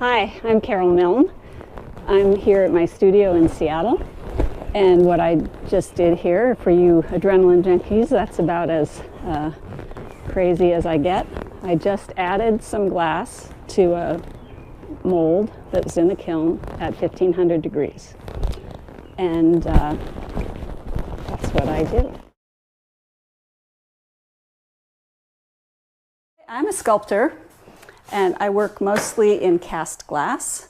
Hi, I'm Carol Milne. I'm here at my studio in Seattle, and what I just did here, for you adrenaline junkies, that's about as crazy as I get. I just added some glass to a mold that's in the kiln at 1500 degrees, and that's what I did. I'm a sculptor, and I work mostly in cast glass.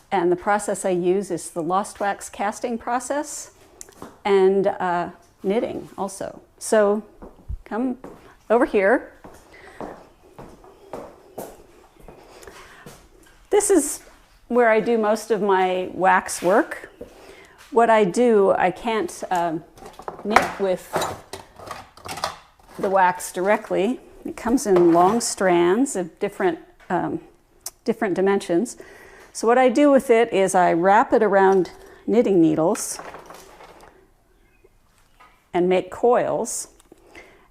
And the process I use is the lost wax casting process and knitting also. So come over here. This is where I do most of my wax work. What I do, I can't knit with the wax directly. It comes in long strands of different dimensions. So what I do with it is I wrap it around knitting needles and make coils.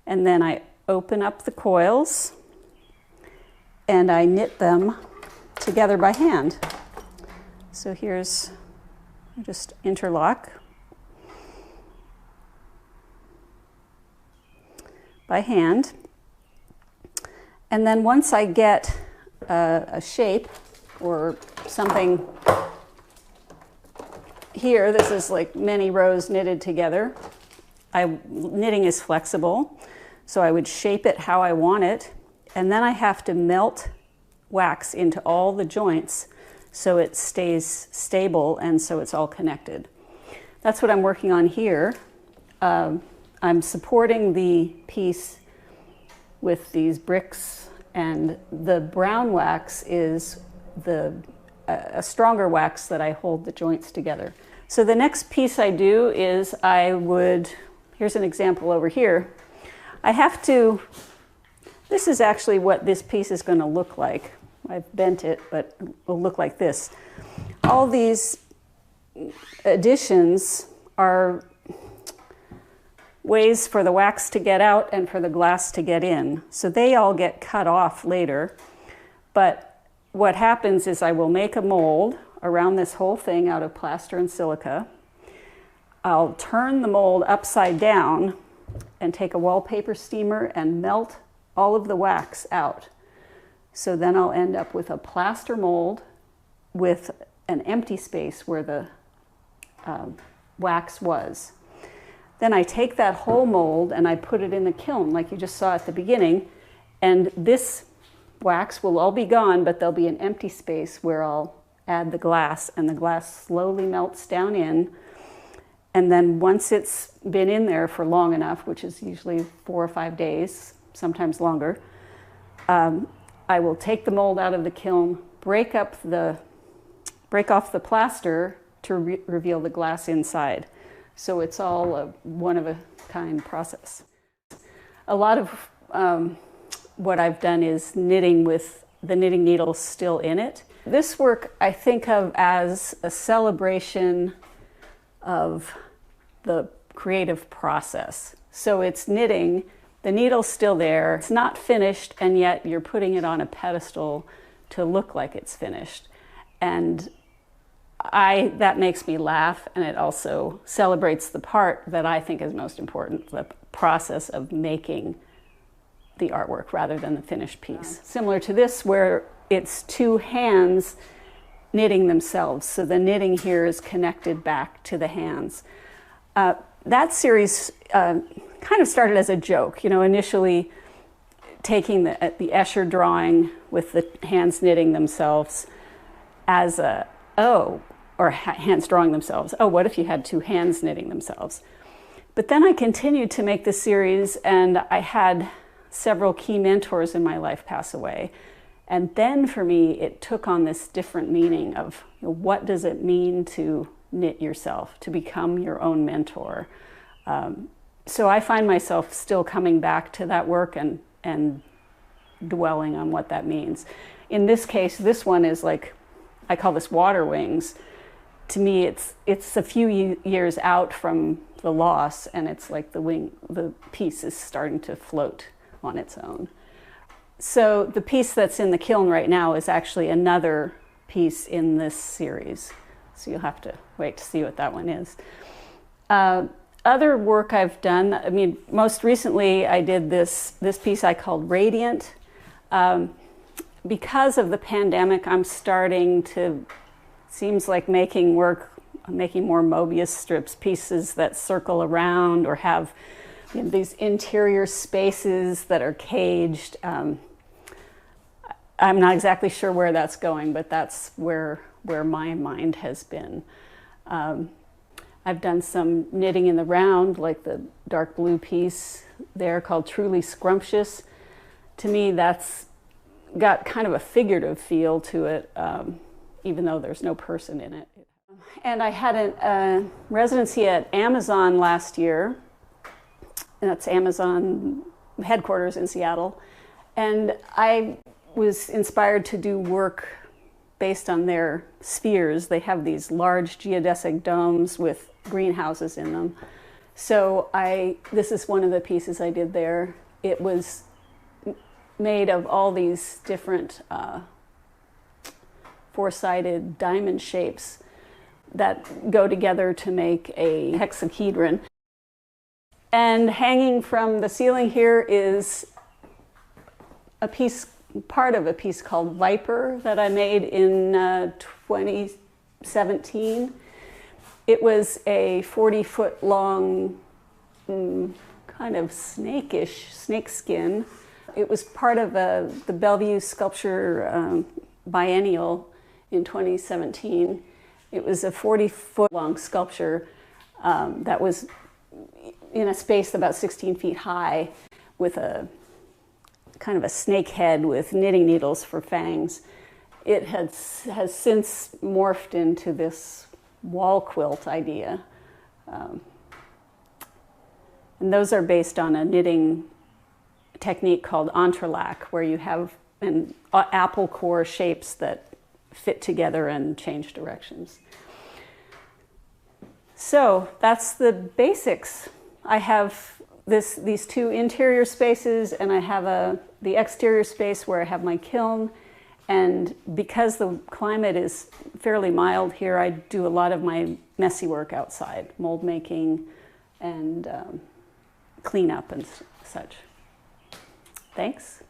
And then I open up the coils and I knit them together by hand. So here's, just interlock by hand. And then once I get a shape or something here, this is like many rows knitted together. Knitting is flexible, so I would shape it how I want it, and then I have to melt wax into all the joints so it stays stable and so it's all connected. That's what I'm working on here. I'm supporting the piece with these bricks, and the brown wax is a stronger wax that I hold the joints together. So the next piece I do is here's an example over here. This is actually what this piece is going to look like. I've bent it, but it will look like this. All these additions are ways for the wax to get out and for the glass to get in. So they all get cut off later. But what happens is I will make a mold around this whole thing out of plaster and silica. I'll turn the mold upside down and take a wallpaper steamer and melt all of the wax out. So then I'll end up with a plaster mold with an empty space where the wax was. Then I take that whole mold and I put it in the kiln like you just saw at the beginning, and this wax will all be gone, but there'll be an empty space where I'll add the glass, and the glass slowly melts down in. And then once it's been in there for long enough, which is usually 4 or 5 days, sometimes longer, I will take the mold out of the kiln, break off the plaster to reveal the glass inside. So it's all a one-of-a-kind process. A lot of what I've done is knitting with the knitting needle still in it. This work I think of as a celebration of the creative process. So it's knitting, the needle's still there, it's not finished, and yet you're putting it on a pedestal to look like it's finished. And that makes me laugh, and it also celebrates the part that I think is most important, the process of making the artwork rather than the finished piece. Similar to this, where it's two hands knitting themselves. So the knitting here is connected back to the hands. That series kind of started as a joke, initially taking the Escher drawing with the hands knitting themselves as or hands drawing themselves. Oh, what if you had two hands knitting themselves? But then I continued to make the series, and I had several key mentors in my life pass away. And then for me, it took on this different meaning of what does it mean to knit yourself, to become your own mentor. So I find myself still coming back to that work and dwelling on what that means. In this case, this one is like, I call this water wings. To me, it's a few years out from the loss, and it's like the piece is starting to float on its own. So the piece that's in the kiln right now is actually another piece in this series. So you'll have to wait to see what that one is. Other work I've done, I mean, most recently I did this piece I called Radiant. Because of the pandemic, I'm starting to, seems like making more Mobius strips, pieces that circle around or have these interior spaces that are caged. I'm not exactly sure where that's going, but that's where my mind has been. I've done some knitting in the round, like the dark blue piece there called Truly Scrumptious. To me, that's got kind of a figurative feel to it, even though there's no person in it. And I had a residency at Amazon last year. That's Amazon headquarters in Seattle. And I was inspired to do work based on their spheres. They have these large geodesic domes with greenhouses in them. So this is one of the pieces I did there. It was made of all these different four-sided diamond shapes that go together to make a hexahedron. And hanging from the ceiling here is a piece, part of a piece called Viper that I made in 2017. It was a 40-foot long, kind of snakish snakeskin. It was part of the Bellevue Sculpture Biennial in 2017. It was a 40-foot long sculpture that was in a space about 16 feet high with a kind of a snake head with knitting needles for fangs. It has since morphed into this wall quilt idea. And those are based on a knitting technique called entrelac, where you have apple core shapes that fit together and change directions. So that's the basics. I have these two interior spaces, and I have the exterior space where I have my kiln. And because the climate is fairly mild here, I do a lot of my messy work outside, mold making and cleanup and such. Thanks.